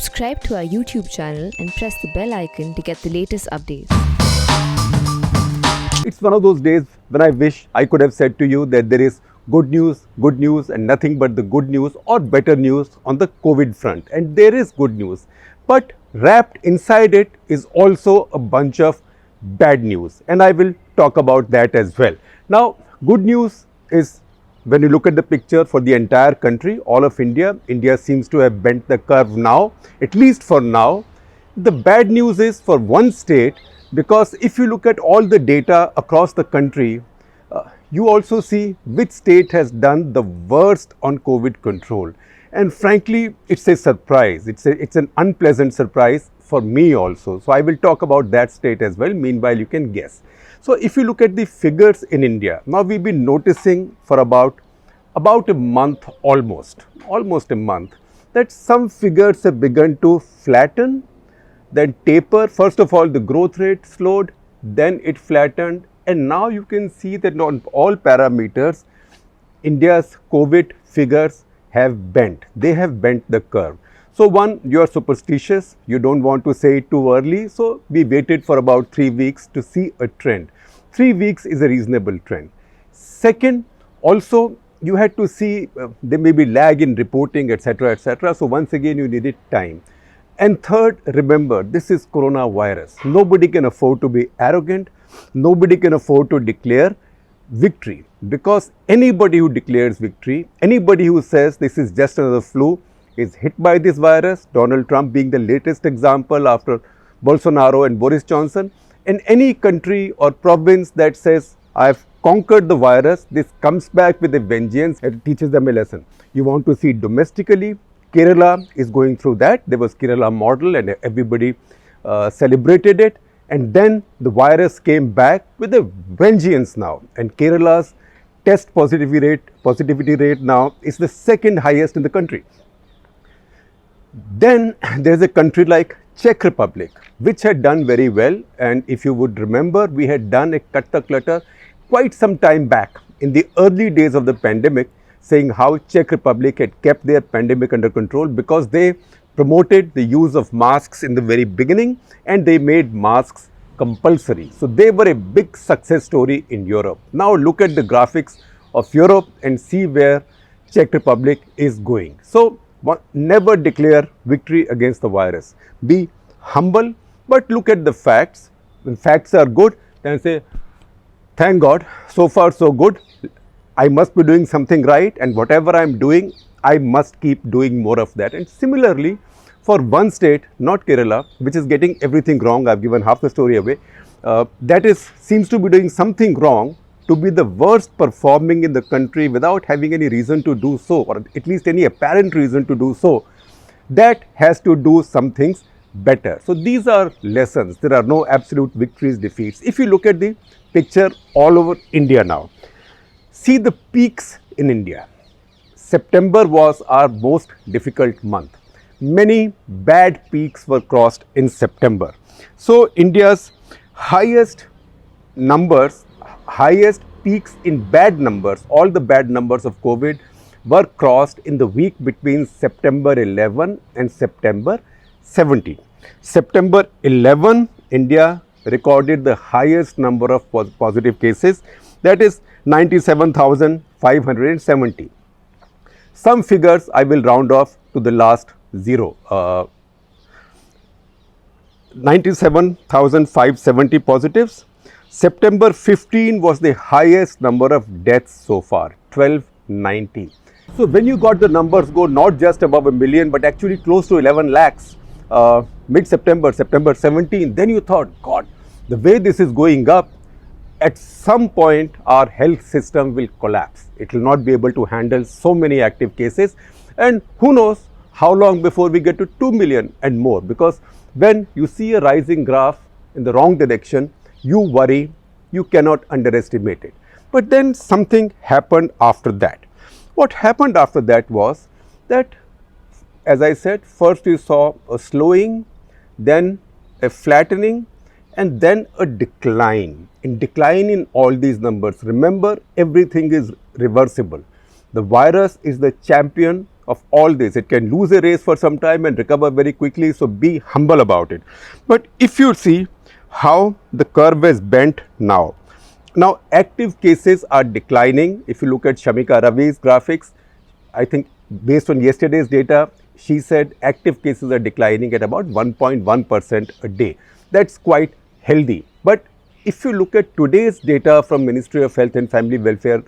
Subscribe to our YouTube channel and press the bell icon to get the latest updates. It's one of those days when I wish I could have said to you that there is good news and nothing but the good news or better news on the COVID front. And there is good news. But wrapped inside it is also a bunch of bad news. And I will talk about that as well. Now, good news is when you look at the picture for the entire country, all of India, India seems to have bent the curve now, at least for now. The bad news is for one state, because if you look at all the data across the country, you also see which state has done the worst on COVID control. And frankly, it's a surprise. It's an unpleasant surprise for me also. So I will talk about that state as well. Meanwhile, you can guess. So if you look at the figures in India, now we've been noticing for about a month, almost a month, that some figures have begun to flatten, then taper. First of all, the growth rate slowed, then it flattened, and now you can see that on all parameters, India's COVID figures have bent. They have bent the curve. So one, you are superstitious, you don't want to say it too early, so we waited for about 3 weeks to see a trend. 3 weeks is a reasonable trend. Second, also you had to see there may be lag in reporting, etc., etc. So once again you needed time. And third, remember, this is coronavirus. Nobody can afford to be arrogant. Nobody can afford to declare victory, because anybody who declares victory, anybody who says this is just another flu, is hit by this virus, Donald Trump being the latest example after Bolsonaro and Boris Johnson. And any country or province that says, I've conquered the virus, this comes back with a vengeance and teaches them a lesson. You want to see domestically, Kerala is going through that. There was Kerala model and everybody celebrated it. And then the virus came back with a vengeance now. And Kerala's test positivity rate now is the second highest in the country. Then there's a country like Czech Republic, which had done very well. And if you would remember, we had done a cut the clutter quite some time back in the early days of the pandemic, saying how Czech Republic had kept their pandemic under control because they promoted the use of masks in the very beginning and they made masks compulsory. So they were a big success story in Europe. Now look at the graphics of Europe and see where Czech Republic is going. So never declare victory against the virus. Be humble, but look at the facts. When facts are good, then say, thank God, so far so good. I must be doing something right, and whatever I am doing, I must keep doing more of that. And similarly, for one state, not Kerala, which is getting everything wrong, I've given half the story away, seems to be doing something wrong, to be the worst performing in the country without having any reason to do so, or at least any apparent reason to do so, that has to do some things better. So these are lessons. There are no absolute victories, defeats. If you look at the picture all over India now, see the peaks in India. September was our most difficult month. Many bad peaks were crossed in September. So India's highest peaks in bad numbers, all the bad numbers of COVID were crossed in the week between September 11 and September 17. September 11, India recorded the highest number of positive cases, that is 97,570. Some figures I will round off to the last zero. 97,570 positives. September 15 was the highest number of deaths so far, 1290. So when you got the numbers go not just above a million, but actually close to 11 lakhs, mid-September, September 17, then you thought, God, the way this is going up, at some point our health system will collapse. It will not be able to handle so many active cases, and who knows how long before we get to 2 million and more, because when you see a rising graph in the wrong direction, you worry, you cannot underestimate it. But then something happened after that. What happened after that was that, as I said, first you saw a slowing, then a flattening, and then a decline. In all these numbers, remember, everything is reversible. The virus is the champion of all this. It can lose a race for some time and recover very quickly, so be humble about it. But if you see how the curve is bent now, active cases are declining. If you look at Shamika Ravi's graphics, I think based on yesterday's data, she said active cases are declining at about 1.1% a day. That's quite healthy. But if you look at today's data from Ministry of Health and Family Welfare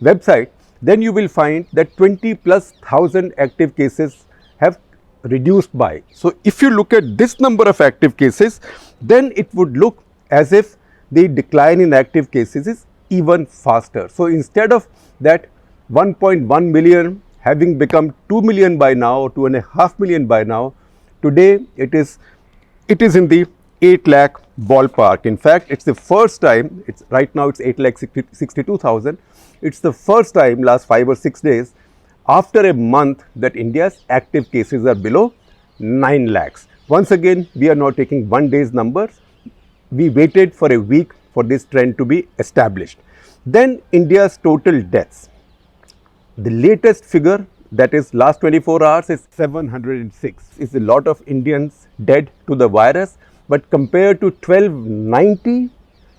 website, then you will find that 20,000+ active cases have reduced by. So if you look at this number of active cases, then it would look as if the decline in active cases is even faster. So instead of that 1.1 million having become 2 million by now, 2.5 million by now, today it is in the 8 lakh ballpark. In fact, it's the first time, right now it's 8,62,000. It's the first time last 5 or 6 days after a month that India's active cases are below 9 lakhs. Once again, we are not taking one day's numbers. We waited for a week for this trend to be established. Then India's total deaths. The latest figure, that is last 24 hours, is 706. It's a lot of Indians dead to the virus, but compared to 1290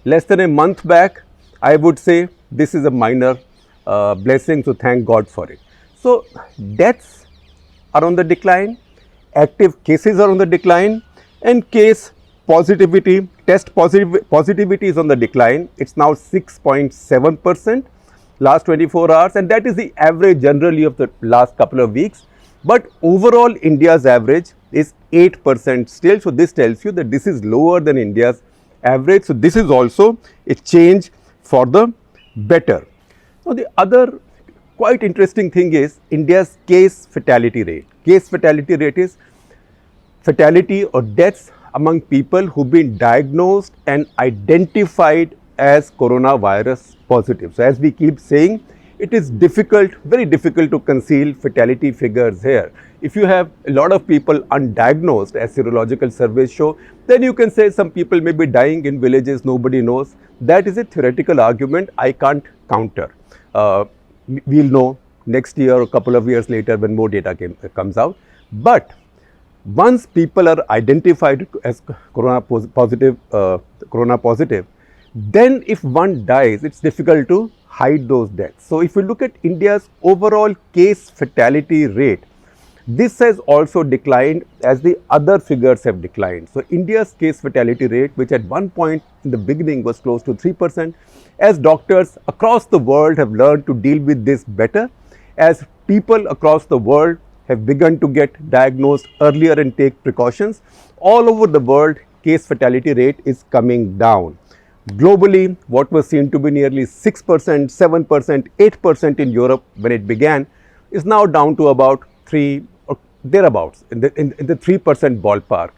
less than a month back, I would say this is a minor blessing, so thank God for it. So deaths are on the decline, active cases are on the decline, and case positivity, test positivity is on the decline. It's now 6.7% last 24 hours, and that is the average generally of the last couple of weeks. But overall India's average is 8% still. So this tells you that this is lower than India's average. So this is also a change for the better. Now the other quite interesting thing is India's case fatality rate. Case fatality rate is fatality or deaths among people who've been diagnosed and identified as coronavirus positive. So as we keep saying, it is difficult, very difficult to conceal fatality figures here. If you have a lot of people undiagnosed, as serological surveys show, then you can say some people may be dying in villages, nobody knows. That is a theoretical argument I can't counter. We'll know next year or a couple of years later when more data comes out. But once people are identified as corona positive, then if one dies, it's difficult to hide those deaths. So if you look at India's overall case fatality rate, this has also declined as the other figures have declined. So India's case fatality rate, which at one point in the beginning was close to 3%, as doctors across the world have learned to deal with this better, as people across the world have begun to get diagnosed earlier and take precautions, all over the world case fatality rate is coming down. Globally, what was seen to be nearly 6%, 7%, 8% in Europe when it began is now down to about 3 or thereabouts, in the 3% ballpark.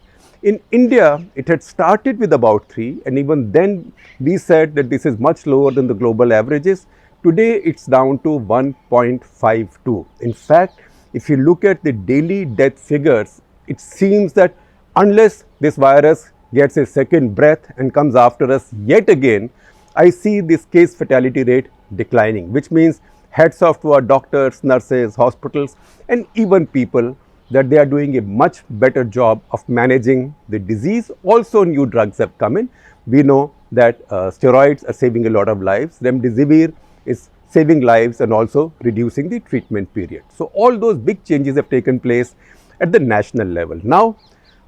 In India, it had started with about 3, and even then we said that this is much lower than the global averages. Today, it's down to 1.52. In fact, if you look at the daily death figures, it seems that unless this virus gets a second breath and comes after us yet again, I see this case fatality rate declining, which means hats off to our doctors, nurses, hospitals, and even people that they are doing a much better job of managing the disease. Also, new drugs have come in. We know that steroids are saving a lot of lives. Remdesivir is saving lives and also reducing the treatment period. So all those big changes have taken place at the national level. Now,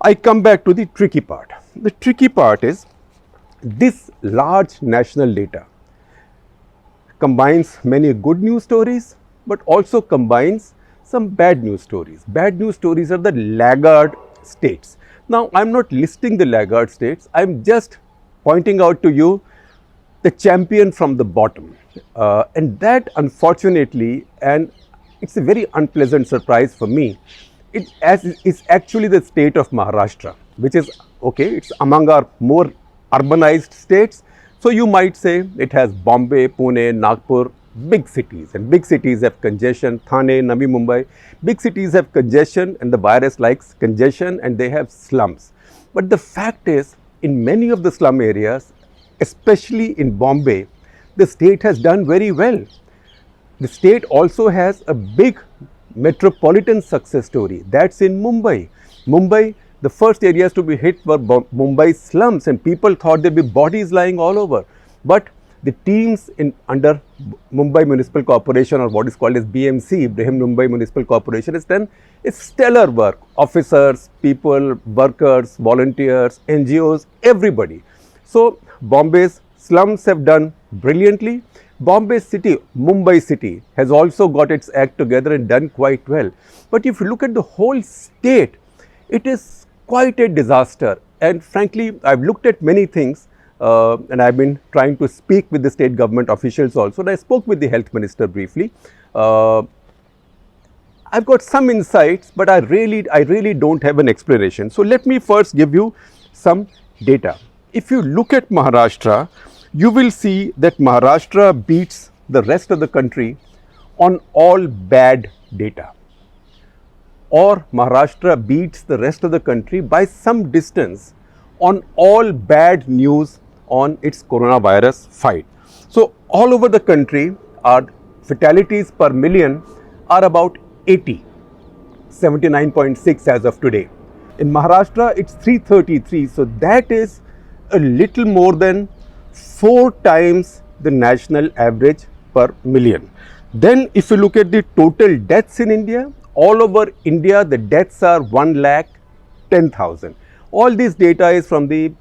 I come back to the tricky part. The tricky part is this large national data combines many good news stories, but also combines some bad news stories. Bad news stories are the laggard states. Now, I am not listing the laggard states. I am just pointing out to you the champion from the bottom. And that, unfortunately, and it's a very unpleasant surprise for me, it's actually the state of Maharashtra, which is, okay, it's among our more urbanized states. So you might say it has Bombay, Pune, Nagpur, big cities, and big cities have congestion. Thane, Navi Mumbai, big cities have congestion, and the virus likes congestion, and they have slums. But the fact is, in many of the slum areas, especially in Bombay, the state has done very well. The state also has a big metropolitan success story. That's in Mumbai. Mumbai, the first areas to be hit were Mumbai slums, and people thought there'd be bodies lying all over. But the teams under Mumbai Municipal Corporation, or what is called as BMC, Brihan Mumbai Municipal Corporation, has done stellar work. Officers, people, workers, volunteers, NGOs, everybody. So Bombay's slums have done brilliantly. Bombay city, Mumbai city has also got its act together and done quite well. But if you look at the whole state, it is quite a disaster. And frankly, I've looked at many things and I've been trying to speak with the state government officials also. And I spoke with the health minister briefly. I've got some insights, but I really don't have an explanation. So let me first give you some data. If you look at Maharashtra, you will see that Maharashtra beats the rest of the country on all bad data, or Maharashtra beats the rest of the country by some distance on all bad news on its coronavirus fight. So all over the country, our fatalities per million are about 80, 79.6 as of today. In Maharashtra, it's 333, so that is a little more than 4 times the national average per million. Then if you look at the total deaths in India, all over India the deaths are 1,10,000. All this data is from the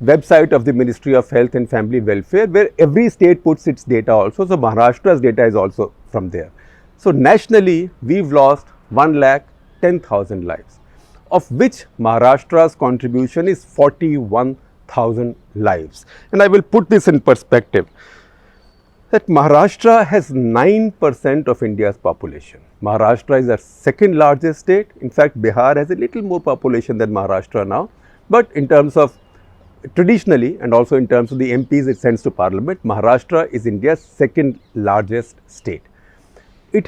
website of the Ministry of Health and Family Welfare, where every state puts its data also. So Maharashtra's data is also from there. So nationally we've lost 1,10,000 lives, of which Maharashtra's contribution is 41,000 lives. And I will put this in perspective, that Maharashtra has 9% of India's population. Maharashtra is our second largest state. In fact, Bihar has a little more population than Maharashtra now. But in terms of traditionally, and also in terms of the MPs it sends to parliament, Maharashtra is India's second largest state. It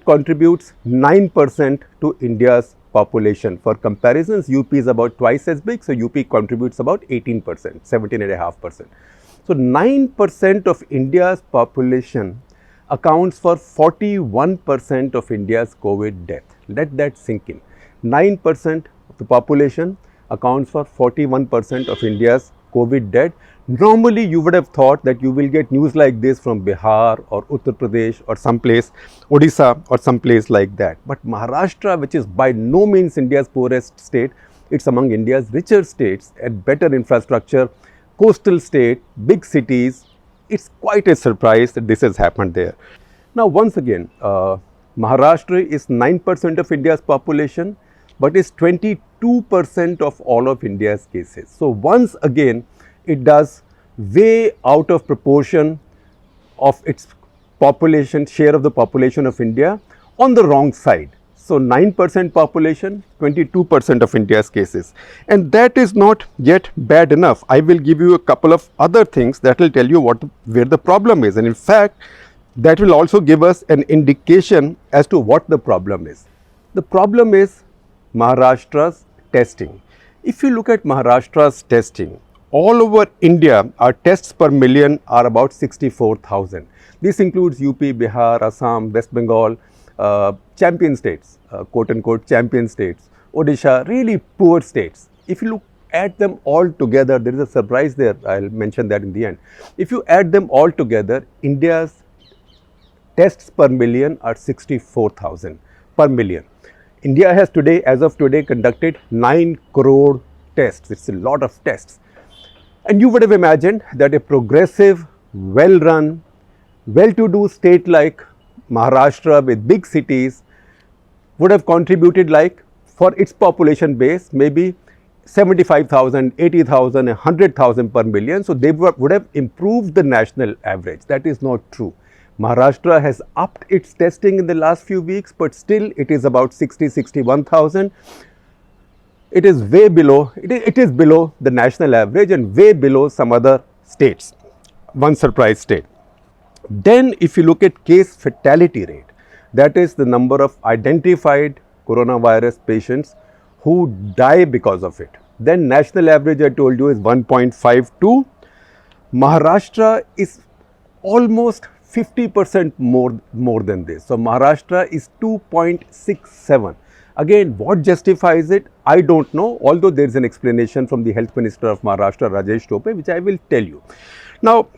contributes 9% to India's population. For comparisons, UP is about twice as big, so UP contributes about 18%, 17.5%. So 9% of India's population accounts for 41% of India's COVID death. Let that sink in. 9% of the population accounts for 41% of India's COVID death. Normally, you would have thought that you will get news like this from Bihar or Uttar Pradesh or someplace, Odisha or someplace like that. But Maharashtra, which is by no means India's poorest state, it's among India's richer states and better infrastructure, coastal state, big cities. It's quite a surprise that this has happened there. Now, once again, Maharashtra is 9% of India's population, but is 22% of all of India's cases. So once again, it does way out of proportion of its population, share of the population of India on the wrong side. So 9% population, 22% of India's cases. And that is not yet bad enough. I will give you a couple of other things that will tell you where the problem is. And in fact, that will also give us an indication as to what the problem is. The problem is Maharashtra's testing. If you look at Maharashtra's testing, all over India, our tests per million are about 64,000. This includes UP, Bihar, Assam, West Bengal, champion states, quote unquote champion states, Odisha, really poor states. If you look at them all together, there is a surprise there. I'll mention that in the end. If you add them all together, India's tests per million are 64,000 per million. India has today, as of today, conducted 9 crore tests. It's a lot of tests. And you would have imagined that a progressive, well-run, well-to-do state like Maharashtra with big cities would have contributed, like, for its population base, maybe 75,000, 80,000, 100,000 per million. So they would have improved the national average. That is not true. Maharashtra has upped its testing in the last few weeks, but still it is about 60, 61,000. It is way below, it is below the national average and way below some other states, one surprise state. Then if you look at case fatality rate, that is the number of identified coronavirus patients who die because of it, then national average I told you is 1.52. Maharashtra is almost 50% more than this. So Maharashtra is 2.67. Again, what justifies it? I don't know, although there is an explanation from the Health Minister of Maharashtra, Rajesh Tope, which I will tell you. Now,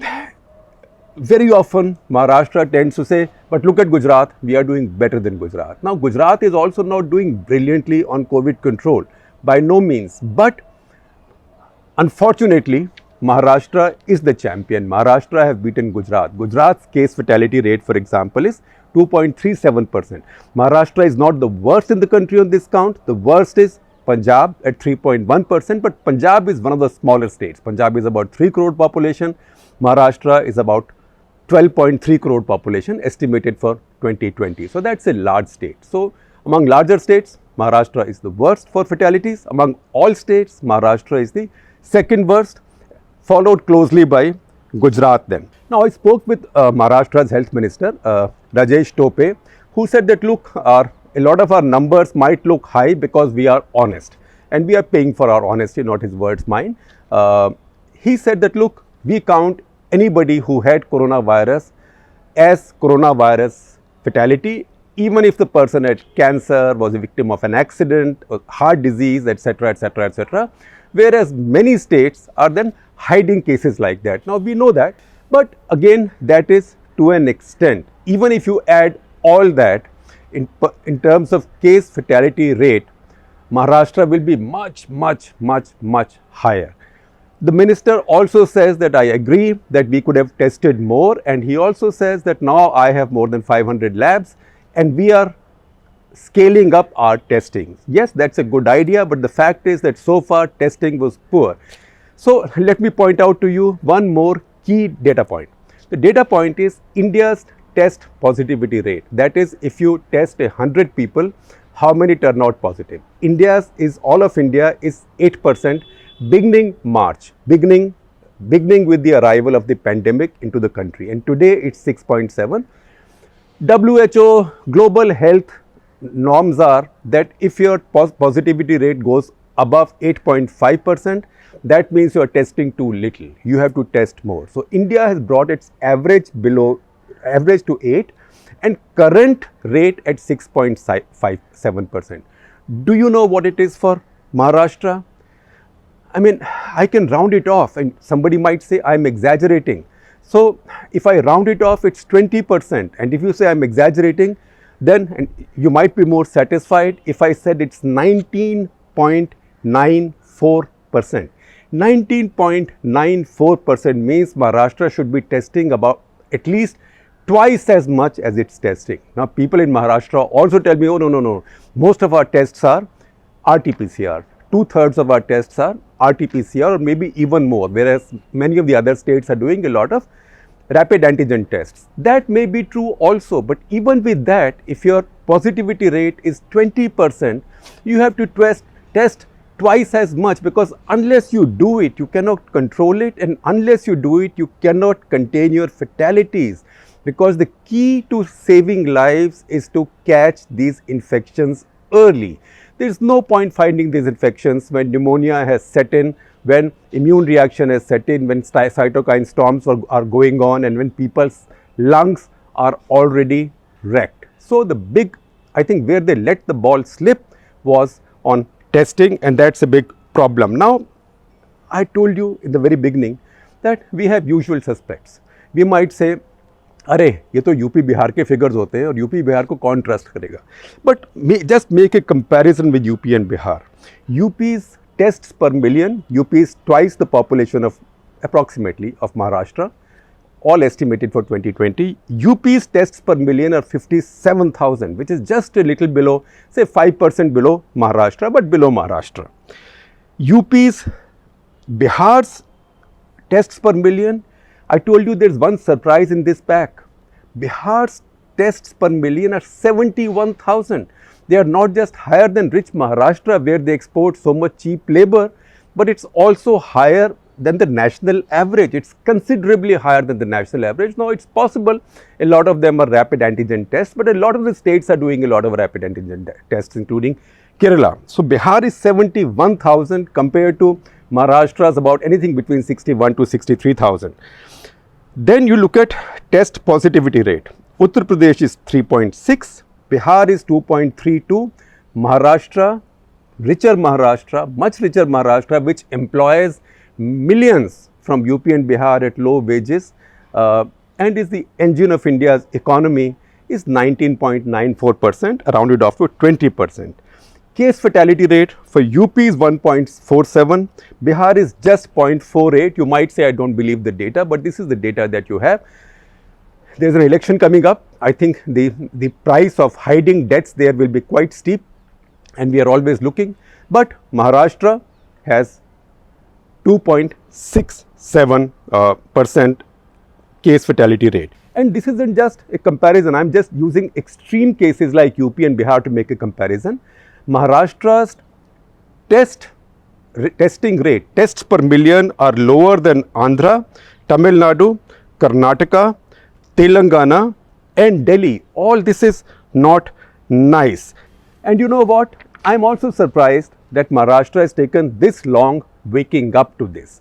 very often Maharashtra tends to say, but look at Gujarat, we are doing better than Gujarat. Now, Gujarat is also not doing brilliantly on COVID control, by no means. But unfortunately, Maharashtra is the champion. Maharashtra have beaten Gujarat. Gujarat's case fatality rate, for example, is 2.37%. Maharashtra is not the worst in the country on this count. The worst is Punjab at 3.1%, but Punjab is one of the smaller states. Punjab is about 3 crore population. Maharashtra is about 12.3 crore population estimated for 2020. So that's a large state. So among larger states, Maharashtra is the worst for fatalities. Among all states, Maharashtra is the second worst, followed closely by Gujarat then. Now I spoke with Maharashtra's health minister, Rajesh Tope, who said that look, a lot of our numbers might look high because we are honest and we are paying for our honesty, not his words, mine. He said that look, we count anybody who had coronavirus as coronavirus fatality, even if the person had cancer, was a victim of an accident, or heart disease, etc., etc., etc. Whereas many states are then hiding cases like that. Now we know that, but again, that is to an extent. Even if you add all that in terms of case fatality rate, Maharashtra will be much, much, much, much higher. The minister also says that I agree that we could have tested more, and he also says that now I have more than 500 labs and we are scaling up our testing. Yes, that's a good idea, but the fact is that so far testing was poor. So let me point out to you one more key data point. The data point is India's test positivity rate. That is, if you test 100 people, how many turn out positive? All of India is 8% beginning March, beginning with the arrival of the pandemic into the country, and today it's 6.7. WHO global health norms are that if your positivity rate goes above 8.5%, that means you are testing too little. You have to test more. So India has brought its average to 8 and current rate at 6.57%. Do you know what it is for Maharashtra? I mean, I can round it off and somebody might say I'm exaggerating. So if I round it off, it's 20%. And if you say I'm exaggerating, then you might be more satisfied if I said it's 19.94%. 19.94% means Maharashtra should be testing about at least twice as much as it's testing. Now people in Maharashtra also tell me, oh no, most of our tests are RT-PCR. 2/3 of our tests are RT-PCR or maybe even more, whereas many of the other states are doing a lot of rapid antigen tests. That may be true also, but even with that, if your positivity rate is 20%, you have to test twice as much, because unless you do it, you cannot control it, and unless you do it, you cannot contain your fatalities, because the key to saving lives is to catch these infections early. There is no point finding these infections when pneumonia has set in, when immune reaction has set in, when cytokine storms are going on, and when people's lungs are already wrecked. So the big, I think where they let the ball slip was on testing, and that's a big problem. Now, I told you in the very beginning that we have usual suspects. We might say, अरे ये तो UP Bihar के figures होते हैं और UP Bihar को कौन trust करेगा, but just make a comparison with UP and Bihar. UP's tests per million, UP is twice the population of approximately of Maharashtra, all estimated for 2020. UP's tests per million are 57,000, which is just a little below, say 5% below Maharashtra, but below Maharashtra. Bihar's tests per million, I told you there's one surprise in this pack. Bihar's tests per million are 71,000. They are not just higher than rich Maharashtra, where they export so much cheap labor, but it's also higher than the national average. It's considerably higher than the national average. Now, it's possible a lot of them are rapid antigen tests, but a lot of the states are doing a lot of rapid antigen tests, including Kerala. So, Bihar is 71,000 compared to Maharashtra's about anything between 61 to 63,000. Then you look at test positivity rate. Uttar Pradesh is 3.6, Bihar is 2.32, Maharashtra, much richer Maharashtra, which employs millions from UP and Bihar at low wages and is the engine of India's economy, is 19.94%, rounded off to 20%. Case fatality rate for UP is 1.47, Bihar is just 0.48. You might say I don't believe the data, but this is the data that you have. There's an election coming up. I think the price of hiding debts there will be quite steep, and we are always looking. But Maharashtra has 2.67% case fatality rate. And this isn't just a comparison. I'm just using extreme cases like UP and Bihar to make a comparison. Maharashtra's testing rate, tests per million, are lower than Andhra, Tamil Nadu, Karnataka, Telangana and Delhi. All this is not nice. And you know what? I'm also surprised that Maharashtra has taken this long waking up to this.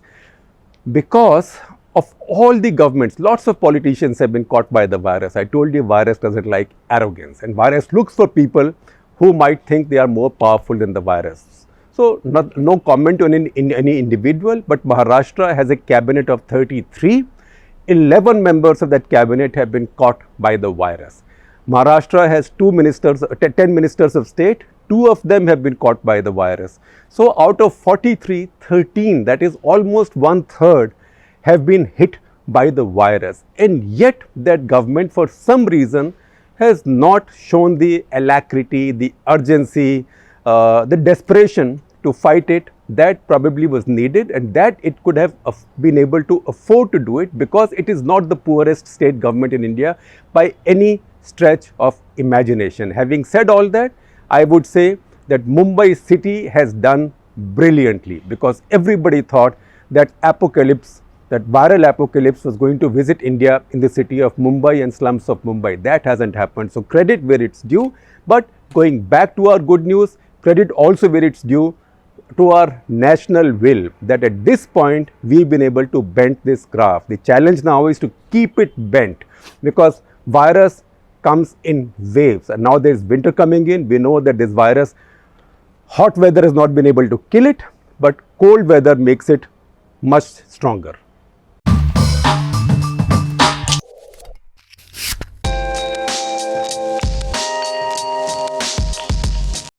Because of all the governments, lots of politicians have been caught by the virus. I told you virus doesn't like arrogance, and virus looks for people who might think they are more powerful than the virus. So no comment on any individual, but Maharashtra has a cabinet of 33. 11 members of that cabinet have been caught by the virus. Maharashtra has 10 ministers of state, 2 of them have been caught by the virus. So out of 43, 13, that is almost 1/3, have been hit by the virus. And yet that government, for some reason, has not shown the alacrity, the urgency, the desperation to fight it that probably was needed, and that it could have been able to afford to do it, because it is not the poorest state government in India by any stretch of imagination. Having said all that, I would say that Mumbai city has done brilliantly, because everybody thought that viral apocalypse was going to visit India in the city of Mumbai and slums of Mumbai. That hasn't happened. So credit where it's due. But going back to our good news, credit also where it's due to our national will, that at this point we've been able to bend this graph. The challenge now is to keep it bent, because virus comes in waves, and now there's winter coming in. We know that this virus, hot weather has not been able to kill it, but cold weather makes it much stronger.